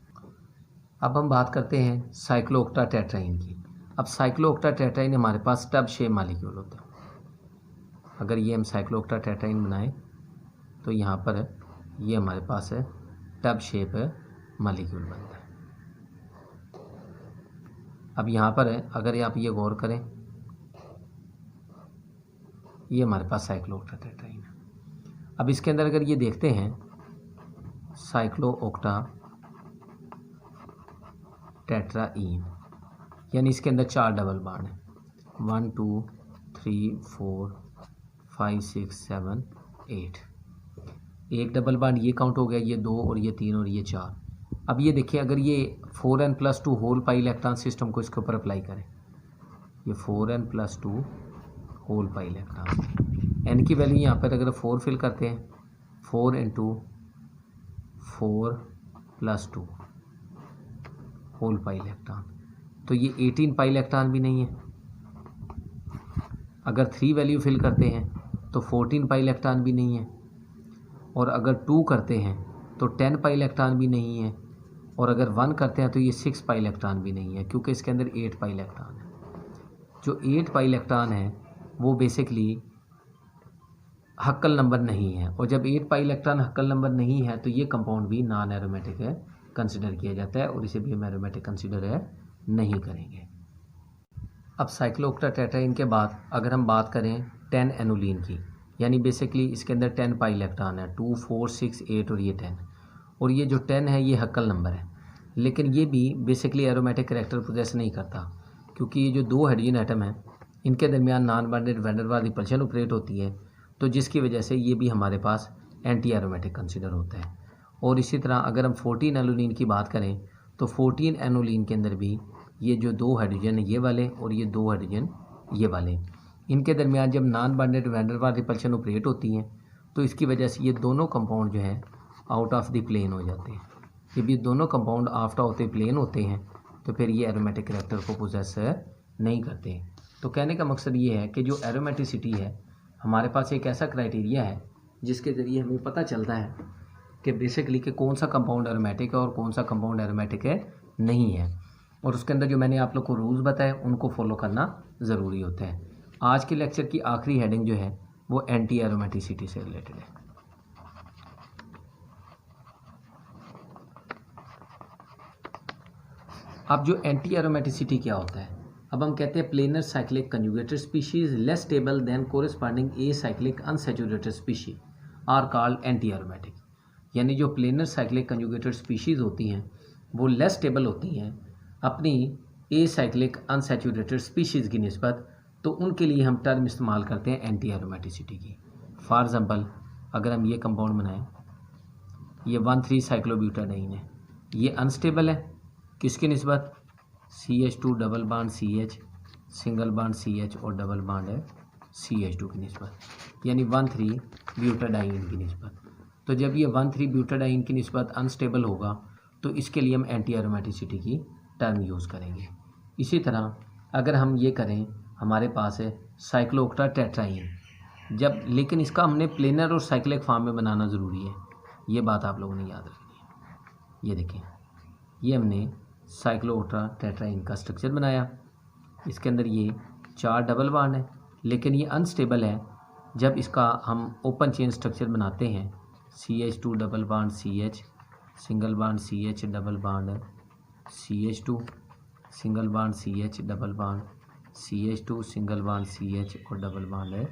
अब हम बात करते हैं साइक्लोऑक्टाटेट्राइन की। अब साइक्लोऑक्टाटेट्राइन हमारे पास टब शेप मालिक्यूल होता है। अगर ये हम साइक्लोऑक्टाटेट्राइन बनाएं तो यहाँ पर ये हमारे पास है टब शेप मालिक्यूल बनता है। अब यहाँ पर है, अगर आप ये गौर करें, ये हमारे पास साइक्लोऑक्टाटेट्राइन है। अब इसके अंदर अगर ये देखते हैं साइक्लोऑक्टाटेट्राइन, यानी इसके अंदर 4 डबल बॉन्ड है, 1 2 3 4 5 6 7 8। एक डबल बॉन्ड ये काउंट हो गया, ये 2 और ये 3 और ये 4। अब ये देखिए, अगर ये 4n+2 whole pi electron system को इसके ऊपर अप्लाई करें, ये 4n+2 whole pi electron, n की वैल्यू यहाँ पर अगर 4 फिल करते हैं, 4 × 4+2 होल पाई इलेक्ट्रॉन, तो ये 18 पाई इलेक्ट्रॉन भी नहीं है। अगर 3 वैल्यू फिल करते हैं तो 14 पाई इलेक्ट्रॉन भी नहीं है, और अगर 2 करते हैं तो 10 पाई इलेक्ट्रॉन भी नहीं है, और अगर 1 करते हैं तो ये 6 पाई इलेक्ट्रॉन भी नहीं है, क्योंकि इसके अंदर 8 पाई इलेक्ट्रॉन है। जो 8 पाई इलेक्ट्रॉन है वो बेसिकली हक्कल नंबर नहीं है, और जब 8 पाई इलेक्ट्रॉन हक्कल नंबर नहीं है तो ये कंपाउंड भी नॉन एरोमेटिक है कंसिडर किया जाता है, और इसे भी हम एरोमेटिक कंसिडर है नहीं करेंगे। अब साइक्लोऑक्टाटेट्राईन के बाद अगर हम बात करें 10 एनोलिन की, यानी बेसिकली इसके अंदर 10 पाई इलेक्ट्रॉन है, 2 4 6 8 और ये 10, और ये जो 10 है ये हक्कल नंबर है, लेकिन ये भी बेसिकली एरोमेटिक कैरेक्टर पोजेस नहीं करता, क्योंकि ये जो दो हाइड्रोजन एटम हैं इनके दरमियान non bonded van der Waals repulsion operate होती है, तो जिसकी वजह से ये भी हमारे पास एंटी एरोमेटिक कंसिडर होता है। और इसी तरह अगर हम 14 एनोलिन की बात करें तो 14 एनोलिन के अंदर भी ये जो दो हाइड्रोजन ये वाले और ये दो हाइड्रोजन ये वाले, इनके दरमियान जब non bonded van der Waals repulsion operate होती हैं तो इसकी वजह से ये दोनों कंपाउंड जो है आउट ऑफ द प्लेन हो जाते हैं। जब ये दोनों compound out of the plane होते हैं तो फिर ये एरोमेटिक कैरेक्टर को पोजेस नहीं करते। तो कहने का मकसद ये है कि जो एरोमेटिसिटी है हमारे पास एक ऐसा क्राइटेरिया है जिसके ज़रिए हमें पता चलता है कि बेसिकली कि कौन सा कंपाउंड एरोमेटिक है और कौन सा कंपाउंड एरोमेटिक है नहीं है, और उसके अंदर जो मैंने आप लोग को रूल्स बताए उनको फॉलो करना ज़रूरी होता है। आज के लेक्चर की आखिरी हेडिंग जो है वो एंटी एरोमेटिसिटी से रिलेटेड है। अब जो एंटी एरोमेटिसिटी क्या होता है, अब हम कहते हैं planar cyclic conjugated species less stable than corresponding acyclic unsaturated species are called anti aromatic. यानी जो प्लेनर साइक्लिक कंजुगेटेड स्पीशीज होती हैं वो लेस स्टेबल होती हैं अपनी ए साइक्लिक अनसैचुरेटेड स्पीशीज़ की निस्बत, तो उनके लिए हम टर्म इस्तेमाल करते हैं एंटी एरोमेटिसिटी की। फॉर एग्जांपल अगर हम ये कंपाउंड बनाएं, ये 1,3 साइक्लोब्यूटाडाइन है, ये अनस्टेबल है किसकी निस्बत, CH2 double bond CH single bond CH और डबल बॉन्ड है CH2 की निस्बत, यानी 1,3 ब्यूटाडाइन की निस्बत। तो जब ये 1,3 ब्यूटाडाइन की निस्बत अनस्टेबल होगा तो इसके लिए हम एंटी एरोमेटिसिटी की टर्म यूज़ करेंगे। इसी तरह अगर हम ये करें, हमारे पास है साइक्लोऑक्टाटेट्राईन, जब लेकिन इसका हमने प्लेनर और साइक्लिक फॉर्म में बनाना ज़रूरी है, ये बात आप लोगों ने याद रखनी है। ये देखें, ये हमने साइक्लोऑक्टाटेट्राईन का स्ट्रक्चर बनाया, इसके अंदर ये 4 डबल बॉन्ड है, लेकिन ये अनस्टेबल है। जब इसका हम ओपन चेन स्ट्रक्चर बनाते हैं, CH2 double bond CH single bond CH double bond CH2 single bond CH double bond CH2 single bond CH और डबल बॉन्ड है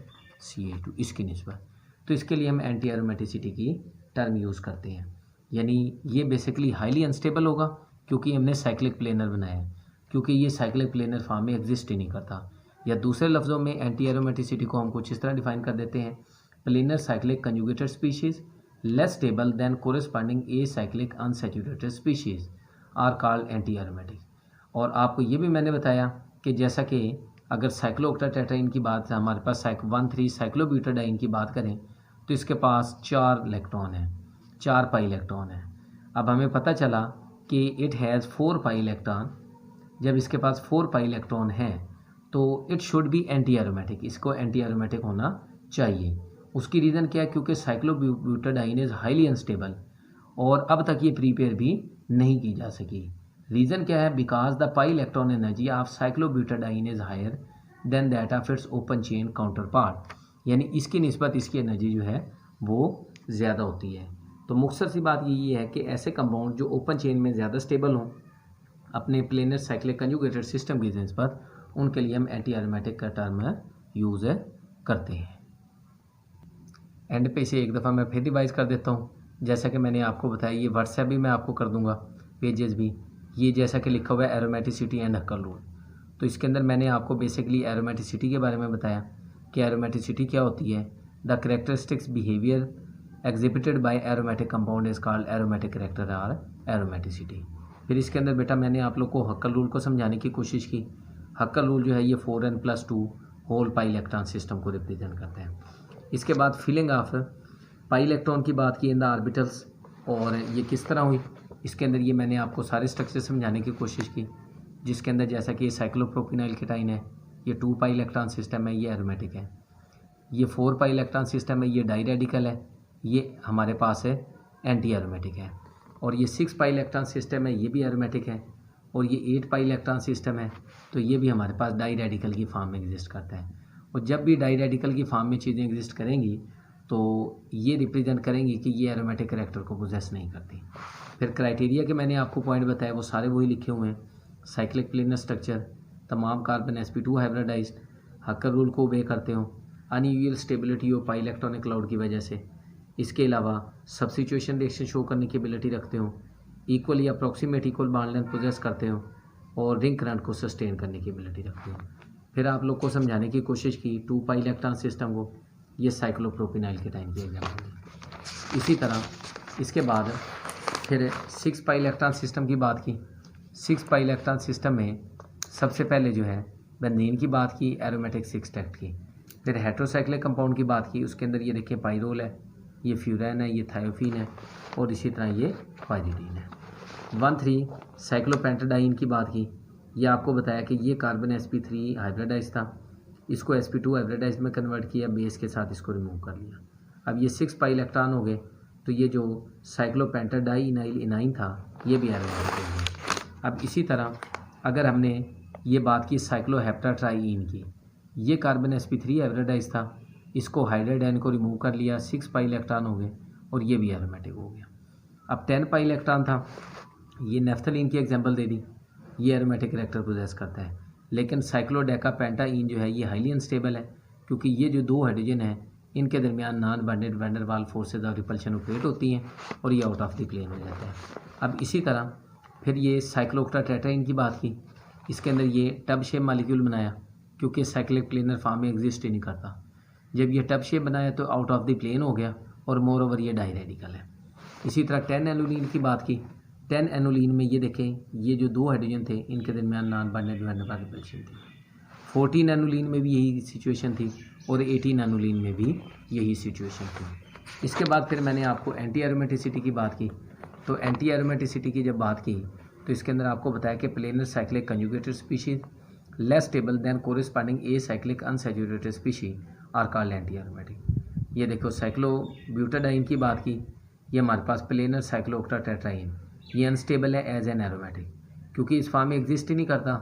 CH2 इसकी निस्बत, तो इसके लिए हम एंटी एरोमेटिसिटी की टर्म यूज़ करते हैं। यानी ये बेसिकली हाईली अनस्टेबल होगा क्योंकि हमने साइक्लिक प्लेनर बनाया है, क्योंकि ये साइक्लिक प्लेनर फॉर्म में एग्जिस्ट ही नहीं करता। या दूसरे लफ्ज़ों में एंटी एरोमेटिसिटी को हम कुछ इस तरह डिफाइन कर देते हैं, planar cyclic conjugated species less stable than corresponding acyclic unsaturated species are called anti aromatic. और आपको ये भी मैंने बताया कि जैसा कि अगर साइक्लोऑक्टाटेट्राईन की बात है, हमारे पास 1,3 साइक्लोब्यूटाडाइन की बात करें तो इसके पास 4 इलेक्ट्रॉन है, 4 पाई इलेक्ट्रॉन है। अब हमें पता चला कि इट हैज़ 4 पाई इलेक्ट्रॉन। जब इसके पास 4 पाई इलेक्ट्रॉन है तो it should be anti aromatic, इसको एंटी एरोमेटिक होना चाहिए। उसकी रीज़न क्या है, क्योंकि साइक्लोब्यूटाडाइन इज़ हाईली अनस्टेबल और अब तक ये प्रीपेयर भी नहीं की जा सकी। रीज़न क्या है, because the pi electron energy of cyclobutadiene is higher than that of its open chain counterpart, यानी इसकी निस्बत इसकी एनर्जी जो है वो ज़्यादा होती है। तो मुख्तसर सी बात यही है कि ऐसे कंपाउंड जो ओपन चेन में ज़्यादा स्टेबल हों अपने प्लेनर साइक्लिक कंजुगेटेड सिस्टम की निस्बत, उनके लिए हम एंटी एरोमेटिक का टर्म यूज़ करते हैं। एंड पे इसे एक दफ़ा मैं फिर रिवाइज़ कर देता हूँ। जैसा कि मैंने आपको बताया, ये व्हाट्सएप भी मैं आपको कर दूँगा, पेजेस भी, ये जैसा कि लिखा हुआ है एरोमेटिसिटी एंड हक्कल रूल। तो इसके अंदर मैंने आपको बेसिकली एरोमेटिसिटी के बारे में बताया कि एरोमेटिसिटी क्या होती है। The characteristics behavior exhibited by aromatic compound is called aromatic character or aromaticity. फिर इसके अंदर बेटा मैंने आप लोग को हक्कल रूल को समझाने की कोशिश की। हक्कल रूल जो है ये 4n+2 whole pi electron system को रिप्रेजेंट करते हैं। इसके बाद फिलिंग ऑफ पाई इलेक्ट्रॉन की बात की इन द ऑर्बिटल्स, और ये किस तरह हुई, इसके अंदर ये मैंने आपको सारे स्ट्रक्चर समझाने की कोशिश की, जिसके अंदर जैसा कि ये साइक्लोप्रोपिनाइल केटाइन है, ये 2 पाई इलेक्ट्रॉन सिस्टम है, ये एरोमेटिक है। ये 4 पाई इलेक्ट्रॉन सिस्टम है, ये डाई रेडिकल है, ये हमारे पास है एंटी एरोमेटिक है। और ये 6 पाई इलेक्ट्रॉन सिस्टम है, ये भी एरोमेटिक है। और ये 8 पाई इलेक्ट्रॉन सिस्टम है, तो ये भी हमारे पास डाई रेडिकल की फॉर्म में एग्जिस्ट करता है। और जब भी डाई रेडिकल की फॉर्म में चीज़ें एग्जिस्ट करेंगी तो ये रिप्रेजेंट करेंगे कि ये एरोमेटिक कैरेक्टर को पोजेस नहीं करती। फिर क्राइटेरिया के मैंने आपको पॉइंट बताया वो सारे वही लिखे हुए हैं। साइक्लिक प्लेनर स्ट्रक्चर, तमाम कार्बन sp2 हाइब्रिडाइज्ड, हकर रूल को ओबे करते हो, अनयूजुअल स्टेबिलिटी और पाई इलेक्ट्रॉनिक क्लाउड की वजह से। इसके अलावा सब्स्टिट्यूशन रिएक्शन शो करने की एबिलिटी रखते हो, इक्वल या approximate equal bond length possess करते हो और रिंग करंट को सस्टेन करने की एबिलिटी रखते हो। फिर आप लोग को समझाने की कोशिश की 2 पाई इलेक्ट्रॉन सिस्टम को, ये साइक्लोप्रोपिनाइल के टाइम की एग्जाम्पल है। इसी तरह इसके बाद फिर 6 पाई इलेक्ट्रॉन सिस्टम की बात की। 6 पाई इलेक्ट्रॉन सिस्टम में सबसे पहले जो है बेंजीन की बात की, एरोमेटिक 6 टेक्ट की। फिर हेट्रोसाइक्लिक कंपाउंड की बात की, उसके अंदर ये देखिए पाइरोल है, ये फ्यूरैन है, ये थायोफीन है और इसी तरह ये पाइरिडीन है। 1,3 साइक्लोपेंटाडाइन की बात की, ये आपको बताया कि ये कार्बन sp3 हाइब्रिडाइज था, इसको sp2 हाइब्रिडाइज में कन्वर्ट किया, बेस के साथ इसको रिमूव कर लिया। अब ये 6 पाई इलेक्ट्रॉन हो गए, तो ये जो साइक्लोपेंटाडाइनाइल इनाइन था ये भी एरोमेटिक हो गया। अब इसी तरह अगर हमने ये बात की साइक्लोहेप्टाट्राईन की, ये कार्बन sp3 हाइब्रिडाइज था, इसको हाइड्राइडाइन को रिमूव कर लिया, 6 पाई इलेक्ट्रॉन हो गए और ये भी एरोमेटिक हो गया। अब 10 पाई इलेक्ट्रॉन था, ये नेफ्थलीन की एग्जांपल दे दी, ये एरोमेटिक कैरेक्टर पोजेस करता है। लेकिन साइक्लोडेकापेंटाइन जो है ये हाईली अनस्टेबल है, क्योंकि ये जो 2 हाइड्रोजन हैं इनके दरमियान non bonded van der Waals forces of repulsion operate होती हैं और ये आउट ऑफ द प्लेन हो जाता है। अब इसी तरह फिर ये साइक्लोक्टाटेट्राइन की बात की, इसके अंदर ये टब शेप मॉलिक्यूल बनाया, क्योंकि साइक्लिक प्लेनर फॉर्म में एग्जिस्ट ही नहीं करता। जब ये टब शेप बनाया तो आउट ऑफ द प्लेन हो गया और मोर ओवर ये डाइरेडिकल है। इसी तरह 10 एनुलिन की बात की, 10 एनुलिन में ये देखें, ये जो 2 हाइड्रोजन थे इनके दरमियान non bonded van der Waals repulsion थी। 14 एनुलिन में भी यही सिचुएशन थी और 18 एनुलिन में भी यही सिचुएशन थी। इसके बाद फिर मैंने आपको एंटी एरोमेटिसिटी की बात की, तो एंटी एरोमेटिसिटी की जब बात की तो इसके अंदर आपको बताया कि planar cyclic conjugated species less stable than corresponding acyclic unsaturated species are called anti aromatic. ये देखो साइक्लोब्यूटाडाइन की बात की, ये हमारे पास प्लेनर साइक्लोक्टाटेट्राइन, ये अनस्टेबल है एज एन एरोमेटिक, क्योंकि इस फॉर्म में एग्जिस्ट ही नहीं करता।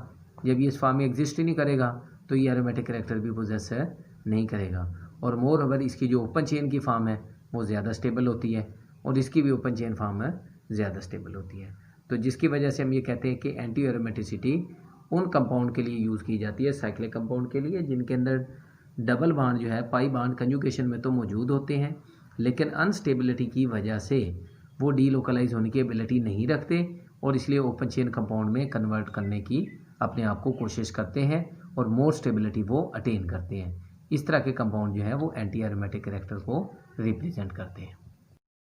जब ये इस फॉर्म में एग्जिस्ट ही नहीं करेगा तो ये एरोमेटिक कैरेक्टर भी पोजेस नहीं करेगा। और मोर ओवर इसकी जो ओपन चेन की फॉर्म है वो ज़्यादा स्टेबल होती है और इसकी भी ओपन चेन फॉर्म है ज़्यादा स्टेबल होती है। तो जिसकी वजह से हम ये कहते हैं कि एंटी एरोमेटिसिटी उन कंपाउंड के लिए यूज़ की जाती है, साइक्लिक कंपाउंड के लिए, जिनके अंदर डबल बॉन्ड जो है पाई बॉन्ड कंजुगेशन में तो मौजूद होते हैं, लेकिन अनस्टेबिलिटी की वजह से वो डीलोकलाइज होने की एबिलिटी नहीं रखते और इसलिए ओपन चेन कंपाउंड में कन्वर्ट करने की अपने आप को कोशिश करते हैं और मोर स्टेबिलिटी वो अटेन करते हैं। इस तरह के कंपाउंड जो है वो एंटी एरोमेटिक कैरेक्टर को रिप्रेजेंट करते हैं।